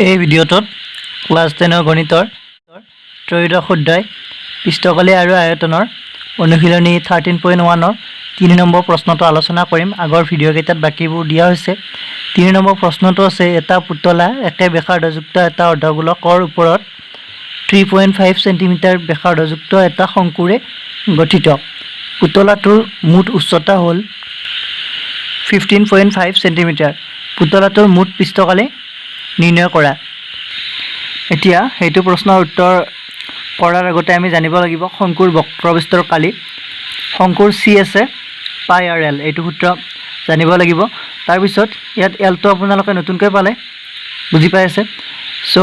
এই ভিডিঅ'টোত ক্লাছ 10 গণিতৰ ত্ৰয়োদশ অধ্যায় পৃষ্ঠকালি আৰু আয়তনৰ অনুশীলনী 13.1 3 নম্বৰ প্ৰশ্নটো আলোচনা কৰিম। আগৰ ভিডিঅ'কেইটাত বাকিবোৰ দিয়া হৈছে। 3 নম্বৰ প্ৰশ্নটো আছে এটা পুতলা একে ব্যাসাৰ্ধযুক্ত এটা অৰ্ধগোলকৰ ওপৰত 3.5 সেন্টিমিটাৰ ব্যাসাৰ্ধযুক্ত এটা শংকুৰে গঠিত। পুতলাটোৰ মুঠ উচ্চতা হ'ল 15.5 সেন্টিমিটাৰ। পুতলাটোৰ মুঠ পৃষ্ঠকালি নিৰ্ণয় কৰা। এতিয়া হেতু প্ৰশ্নৰ উত্তৰ কৰাৰ আগতে আমি জানিব লাগিব শংকুৰ বক্ৰবিস্তৰ কালি। শংকুৰ চি আছে পাই আৰু এল, এইটো সূত্ৰ জানিব লাগিব। তাৰপিছত ইয়াত এলটো আপোনালোকে নতুনকৈ পালে, বুজি পাই আছে। চ'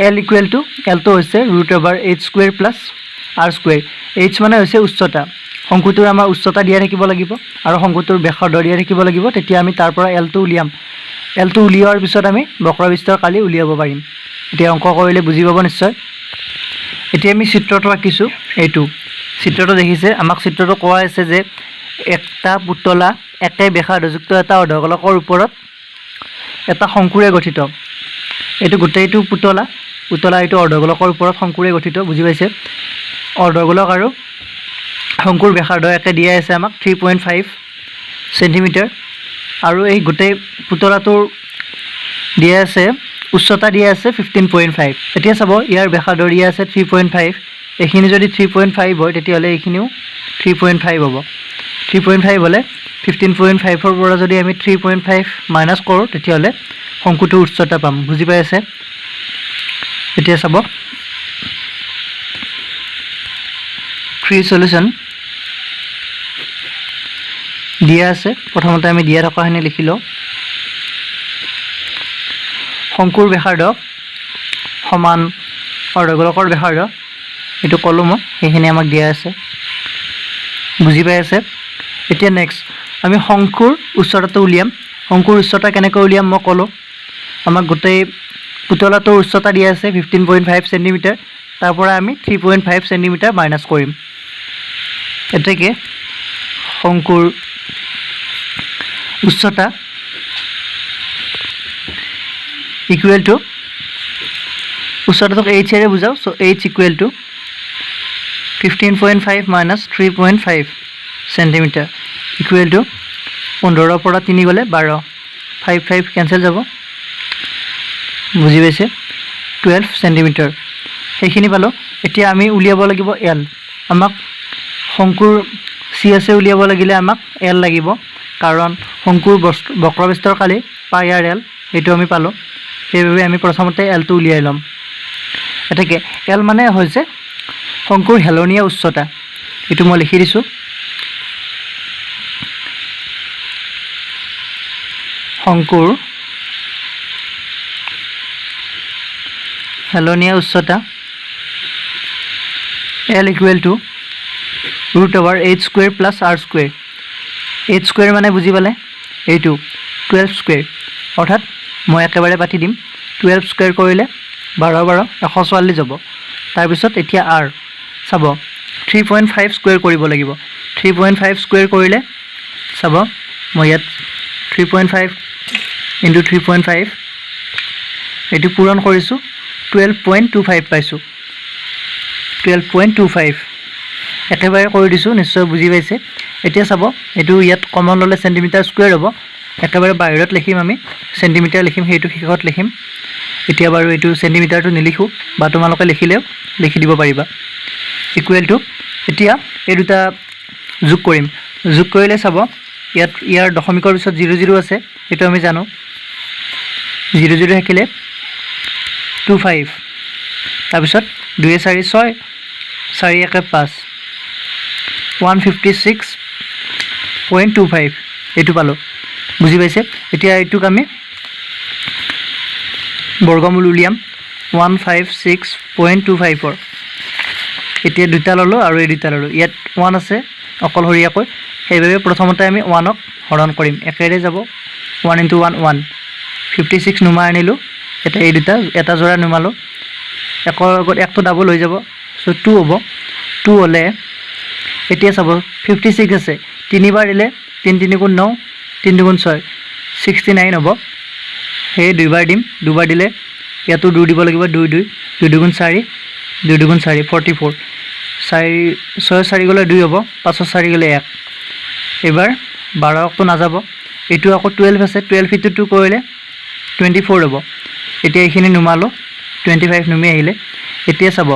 এল ইকুৱেল টু এলটো হৈছে √h² প্লাছ r²। এইচ মানে হৈছে উচ্চতা। শংকুটোৰ আমাৰ উচ্চতা দিয়া থাকিব লাগিব আৰু শংকুটোৰ ব্যাসাৰ্ধ দিয়া থাকিব লাগিব। তেতিয়া আমি তাৰ পৰা এলটো উলিয়াম। এলটো উলিওৱাৰ পিছত আমি বক্ৰবিস্তৰ কালি উলিয়াব পাৰিম। এতিয়া অংক কৰিলে বুজি পাব নিশ্চয়। এতিয়া আমি চিত্ৰটো আঁকিছোঁ। এইটো চিত্ৰটো দেখিছে, আমাক চিত্ৰটো কোৱা হৈছে যে একটা পুতলা একে ব্যাসাৰ্ধযুক্ত এটা অৰ্ধগোলকৰ ওপৰত এটা শংকুৰে গঠিত। এইটো গোটেইটো পুতলা এইটো অৰ্ধগোলকৰ ওপৰত শংকুৰে গঠিত, বুজি পাইছে। অৰ্ধগোলক আৰু শংকুৰ ব্যাসাৰ্ধ একে দিয়া আছে আমাক 3.5 সেন্টিমিটাৰ আৰু এই গোটেই পুতলাটোৰ দিয়া আছে উচ্চতা দিয়া আছে 15.5। এতিয়া চাব ইয়াৰ ব্যাসাৰ্ধ দিয়া আছে 3.5। এইখিনি যদি 3.5 হয় তেতিয়াহ'লে এইখিনিও 3.5 হ'ব। 3.5 হ'লে 15.5ৰ পৰা যদি আমি 3.5 মাইনাছ কৰোঁ তেতিয়াহ'লে শংকুটোৰ উচ্চতা পাম, বুজি পাই আছে। এতিয়া চাব 3 সলিউশ্যন দিয়া আছে। প্ৰথমতে আমি দিয়া থকাখিনি লিখি লওঁ। শংকুৰ ব্যাসাৰ্ধ সমান অৰ্ধগোলকৰ ব্যাসাৰ্ধ, এইটো ক'লোঁ মই, সেইখিনি আমাক দিয়া আছে, বুজি পাই আছে। এতিয়া নেক্সট আমি শংকুৰ উচ্চতাটো উলিয়াম। শংকুৰ উচ্চতা কেনেকৈ উলিয়াম মই ক'লোঁ। আমাক গোটেই পুতলাটোৰ উচ্চতা দিয়া আছে 15.5 সেন্টিমিটাৰ। তাৰ পৰা আমি 3.5 সেন্টিমিটাৰ মাইনাছ কৰিম। এতেকে শংকুৰ উচ্চতা ইকুৱেল টু উচ্চতাটোক এইচেৰে বুজাওঁ। So' H equal to 15.5 minus 3.5 centimetre equal to 15ৰ পৰা 3 গ'লে 12, 5 কেঞ্চেল যাব, বুজি পাইছে, 12 সেন্টিমিটাৰ। সেইখিনি পালোঁ। এতিয়া আমি উলিয়াব লাগিব এল। আমাক শংকুৰ চি আছে উলিয়াব লাগিলে আমাক এল লাগিব, কাৰণ শংকুৰ বক্ৰবিস্তৰ কালি পাই আৰু এল সেইটো আমি পালোঁ। সেইবাবে আমি প্ৰথমতে এলটো উলিয়াই ল'ম। এতেকে এল মানে হৈছে শংকুৰ হেলনীয়া উচ্চতা। এইটো মই লিখি দিছোঁ। শংকুৰ হেলনীয়া উচ্চতা L equal to √h² plus r²। h² মানে বুজি পালে, এইটো 12², অৰ্থাৎ মই একেবাৰে পাতি দিম। 12² কৰিলে 12 144 যাব। তাৰপিছত এতিয়া r চাব 3.5² কৰিব লাগিব। 3.5² কৰিলে চাব মই ইয়াত 3.5 × 3.5 এইটো পূৰণ কৰিছোঁ, 12.25 পাইছোঁ। 12.25 একেবাৰে কৰি দিছোঁ, নিশ্চয় বুজি পাইছে। এতিয়া চাব এইটো ইয়াত কমন ল'লে সেন্টিমিটাৰ স্কুৱেৰ হ'ব। একেবাৰে বাহিৰত লিখিম, আমি সেন্টিমিটাৰ লিখিম, সেইটো শেষত লিখিম। এতিয়া বাৰু এইটো সেন্টিমিটাৰটো নিলিখোঁ, বা তোমালোকে লিখিলেও লিখি দিব পাৰিবা। ইকুৱেল টু এতিয়া এই দুটা যোগ কৰিম। যোগ কৰিলে চাব ইয়াত ইয়াৰ দশমিকৰ পিছত 0 আছে, সেইটো আমি জানো। 0 থাকিলে 25, তাৰপিছত 2 4 6, 4 1 5, 156.25 এইটো পালোঁ, বুজি পাইছে। এতিয়া এইটোক আমি বৰ্গমূল উলিয়াম 156.25ৰ। এতিয়া দুটা ল'লোঁ আৰু এই দুটা ল'লোঁ। ইয়াত 1 আছে অকলশৰীয়াকৈ, সেইবাবে প্ৰথমতে আমি 1ক হৰণ কৰিম, একেৰে যাব। 1 × 1 1, 56 নুমাই আনিলোঁ। এতিয়া এই দুটা এটা যোৰা নুমালোঁ, একৰ আগত একটো ডাবল হৈ যাব, চ' 2 হ'ব। 2 হ'লে এতিয়া চাব 56 আছে, 3 বাৰ দিলে 3 3 × 9, 3 2 × 6, 69 হ'ব। সেই 2 বাৰ দিম, 2 বাৰ দিলে ইয়াতো 2 দিব লাগিব 2 2 2 2 গুণ 4 2 2 গুণ 4 44 4 6 4 গলে 2 হ'ব 5 4 গলে 1 এবাৰ 12 তো নাযাব এটো আকৌ 12 আছে 12 ইটো 2 কৰিলে 24 হ'ব এতিয়া এইখিনি নুমালো 25 নুমি আহিলে এতিয়া চাব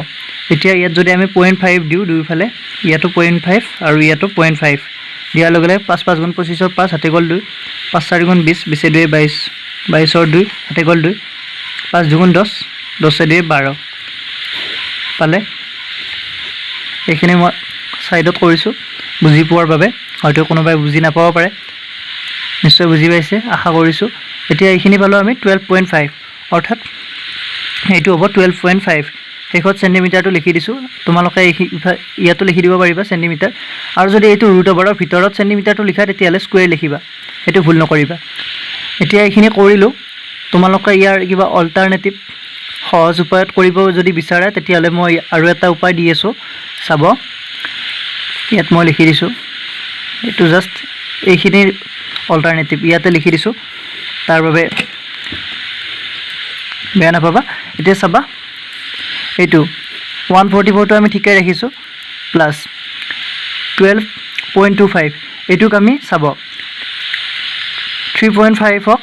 এতিয়া ইয়াত যদি আমি 0.5 দিও দুইফালে ইয়াতো 0.5 আৰু ইয়াতো 0.5 দিয়াৰ লগে লগে 5 5 গুণ 25 ৰ 5 হাতে গল 2 5 4 গুণ 20 20 2 22 22 ৰ 2 হাতে গল 2 5 2 গুণ 10 10 2 12 পালে এইখিনি মই সাইডত কৰিছো বুজি পোৱাৰ বাবে হয়তো কোনোবাই বুজি নাপাব পাৰে নিশ্চয় বুজি পাইছে আশা কৰিছো এতিয়া এইখিনি পালো আমি 12.5 অৰ্থাৎ এইটো হ'ব 12.5 হেকত সেন্টিমিটাৰটো লিখি দিছো তোমালোকে ইয়াতো লিখি দিব পাৰিবা সেন্টিমিটাৰ আৰু যদি এইটো ৰুট ওভাৰৰ ভিতৰত সেন্টিমিটাৰটো লিখা তেতিয়ালে স্কয়াৰ লিখিবা এটো ভুল নকৰিবা এতিয়া এইখিনি কৰিলো তোমালোকে ইয়াৰ কিবা অল্টাৰনেটিভ সহজ উপায়ত কৰিব যদি বিচাৰা তেতিয়ালে মই আৰু এটা উপায় দি আছো চাব ইয়াত মই লিখি দিছো এটো জাস্ট এইখিনিৰ অল্টাৰনেটিভ ইয়াতে লিখি দিছো তাৰ বাবে বেয়া নাপাবা এতিয়া চাবা এইটো 144 টো আমি ঠিকই ৰাখিছো প্লাস 12.25 এটুক আমি চাব 3.5 হক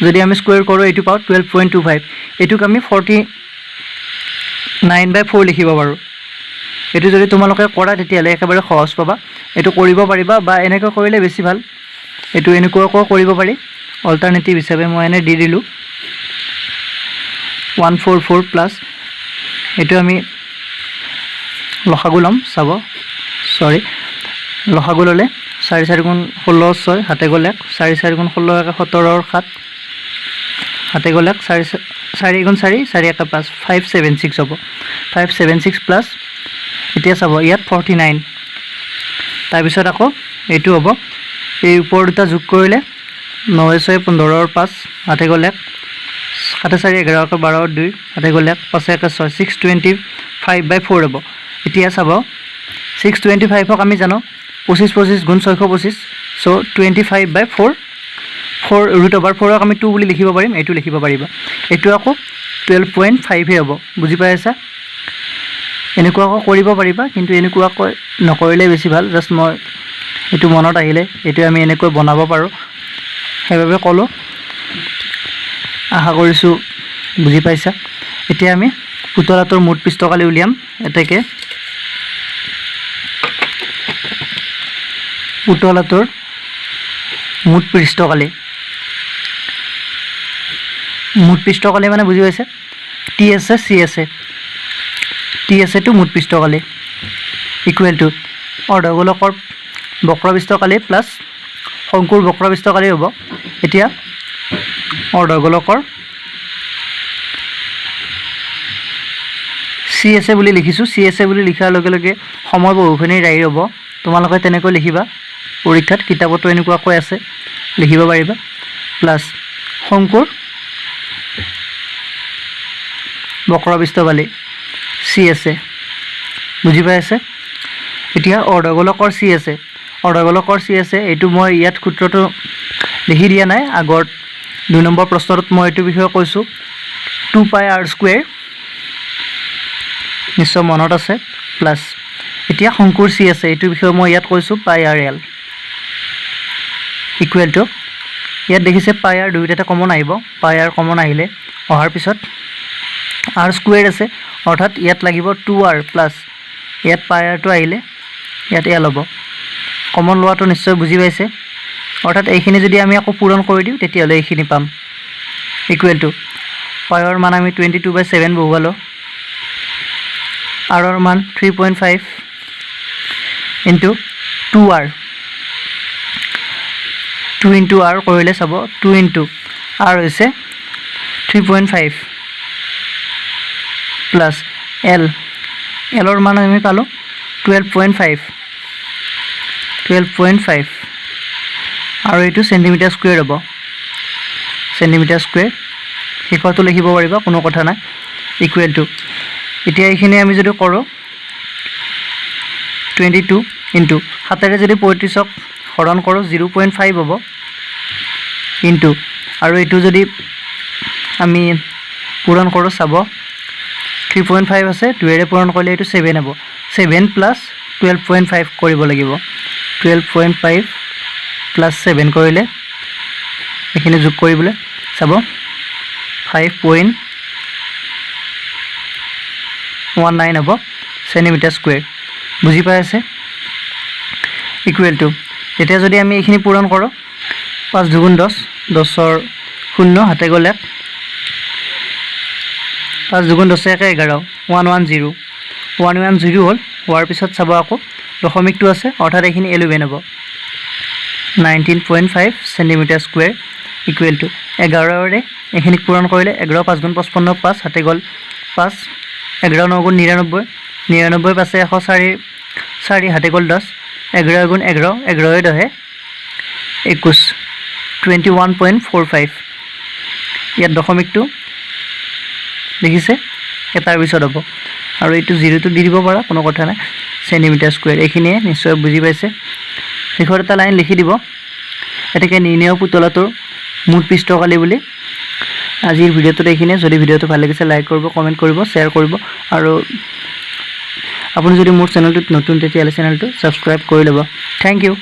যদি আমি স্কয়াৰ কৰো এটু পাও 12.25 এটুক আমি 49/4 লিখিব পাৰো এটু যদি তোমালোকে কৰা তেতিয়ালে একেবাৰে সহজ পাবা এটু কৰিব পাৰিবা বা এনেকৈ কৰিলে বেছি ভাল এটু এনেকৈ কৰিব পাৰি অল্টাৰনেটিভ হিচাপে মই এনে দি দিলু 144 প্লাস এটু আমি লসাগু লম চাব সৰি লসাগু ললে 4 4 গুণ 16 6 হাতে গল 1 4 4 গুণ 16 17 ৰ 7 হাতে গল 1 4 4 গুণ 4 4 1 5 576 হ'ব 576 প্লাস এতিয়া চাব ইয়াত 49 তাৰ পিছত আকৌ এটু হ'ব এই ওপৰ দুটা যোগ কৰিলে 9 6 15 ৰ 5 হাতে গল 1 7 4 11 12 2 হাতে গল 1 5 1 6 625/4 হ'ব এতিয়া চাব 625 হক আমি জানো 25 25 গুণ 625 সো 25/4 4 ৰুট ওভাৰ 4 ক আমি 2 বুলি লিখিব পাৰিম এটু লিখিব পাৰিবা এটু আকৌ 12.5 হে হ'ব বুজি পাইছা এনেকুৱা আকৌ কৰিব পাৰিবা কিন্তু এনেকুৱা নকৰিলে বেছি ভাল জাস্ট মই এটু মনত আহিলে এটু আমি এনেকৈ বনাব পাৰো হেবাবে কলো আশা কৰিছো বুজি পাইছা এতিয়া আমি পুতলাটোৰ মুঠ পৃষ্ঠকালি উলিয়াম এতেকে পুতলাটোৰ মুঠ পৃষ্ঠকালি মানে বুজি পাইছে টি আছে সি আছে টি আছে টু মুঠ পৃষ্ঠকালি ইকুৱেল টু অৰ্ধগোলকৰ বক্ৰপৃষ্ঠকালি প্লাস শংকুৰ বক্ৰপৃষ্ঠকালি হ'ব এতিয়া অৰ্ধগোলকৰ সি আছে বুলি লিখিছো সি আছে বুলি লিখাৰ লগে লগে সময় বহুখিনি ৰাই হ'ব তোমালোকে তেনেকৈ লিখিবা পৰীক্ষাত কিতাপতো এনেকুৱা কৈ আছে লিখিব পাৰিবা প্লাস শংকুৰ বক্ৰপৃষ্ঠকালি সি আছে বুজি পাইছে এতিয়া অৰ্ধগোলকৰ সি আছে এটু মই ইয়াত সূত্ৰটো লিখি দিয়া নাই আগৰ 2 নম্বৰ প্ৰশ্নত মই এটু বিষয় কৈছো 2 পাই r স্কয়াৰ নিশ্চয় মনত আছে প্লাস এতিয়া শংকুৰ সি আছে এটু বিষয় মই ইয়াত কৈছো পাই r l ইকুৱেল টু ইয়াত দেখিছে পাই r দুইটাতে কমন আহিব পাই r কমন আহিলে অহাৰ পিছত r স্কয়াৰ আছে অৰ্থাৎ ইয়াত লাগিব 2r প্লাস ইয়াত পাই r টো আহিলে ইয়াত l হ'ব কমন লোৱাটো নিশ্চয় বুজি পাইছে অৰ্থাৎ এইখিনি যদি আমি আকৌ পূৰণ কৰি দিও তেতিয়ালে এইখিনি পাম ইকুৱেল টু পাই r মান আমি 22/7 বহুৱালো r ৰ মান 3.5 into 2r 2 into r কৰিলে চাব 2 into r হৈছে 3.5 প্লাস l ৰ মান আমি পালো 12.5 আৰু এটো সেন্টিমিটাৰ স্কয়াৰ হ'ব সেন্টিমিটাৰ স্কয়াৰ হেকটো লিখিব পাৰিবা কোনো কথা নাই ইকুৱেল টু এতিয়া এইখিনি আমি যদি কৰো 22 ইনটু হাতেৰে যদি 35 ক হৰণ কৰো 0.5 হ'ব ইনটু আৰু এটো যদি আমি পূৰণ কৰোঁ চাব 3.5 আছে 2 পূৰণ কৰিলে এইটো 7 হ'ব 7 প্লাছ 12.5 কৰিব লাগিব 12.5 প্লাছ 7 কৰিলে এইখিনি যোগ কৰিবলৈ চাব 5.19 হ'ব সেন্টিমিটাৰ স্কয়াৰ বুজি পাই আছে ইকুৱেল টু এতিয়া যদি আমি এইখিনি পূৰণ কৰোঁ 5 দুগুণ 10 10ৰ 0 হাতে গ'লে 5 দুগুণ 10 একে 11 110 110 হ'ল হোৱাৰ পিছত চাব আকৌ দশমিকটো আছে অৰ্থাৎ এইখিনি 11 হ'ব 19.5 সেন্টিমিটাৰ স্কয়াৰ ইকুৱেল টু 11ৰে এইখিনি পূৰণ কৰিলে 11 5 গুণ 55 5 হাতে গ'ল 5 11 9 গুণ 99 99 পাছে 104 4 হাতে গ'ল 10 11 গুণ 11 11 10 21 21.45 ইয়াত দশমিকটো দেখিছে এটাৰ পিছত হ'ব আৰু এইটো 0 টো দি দিব পাৰা কোনো কথা নাই সেন্টিমিটাৰ স্কয়াৰ এইখিনিয়ে নিশ্চয় বুজি পাইছে শেষৰ এটা লাইন লিখি দিব এটাকে নিৰ্ণয় পুতলাটোৰ মুঠ পৃষ্ঠকালি বুলি আজিৰ ভিডিওটো এইখিনিয়ে যদি ভিডিওটো ভাল লাগিছে লাইক কৰিব কমেন্ট কৰিব শেয়াৰ কৰিব আৰু আপুনি যদি মোৰ চেনেলটোত নতুন তেতিয়ালে চেনেলটো সাবস্ক্ৰাইব কৰি ল'ব থ্যাংক ইউ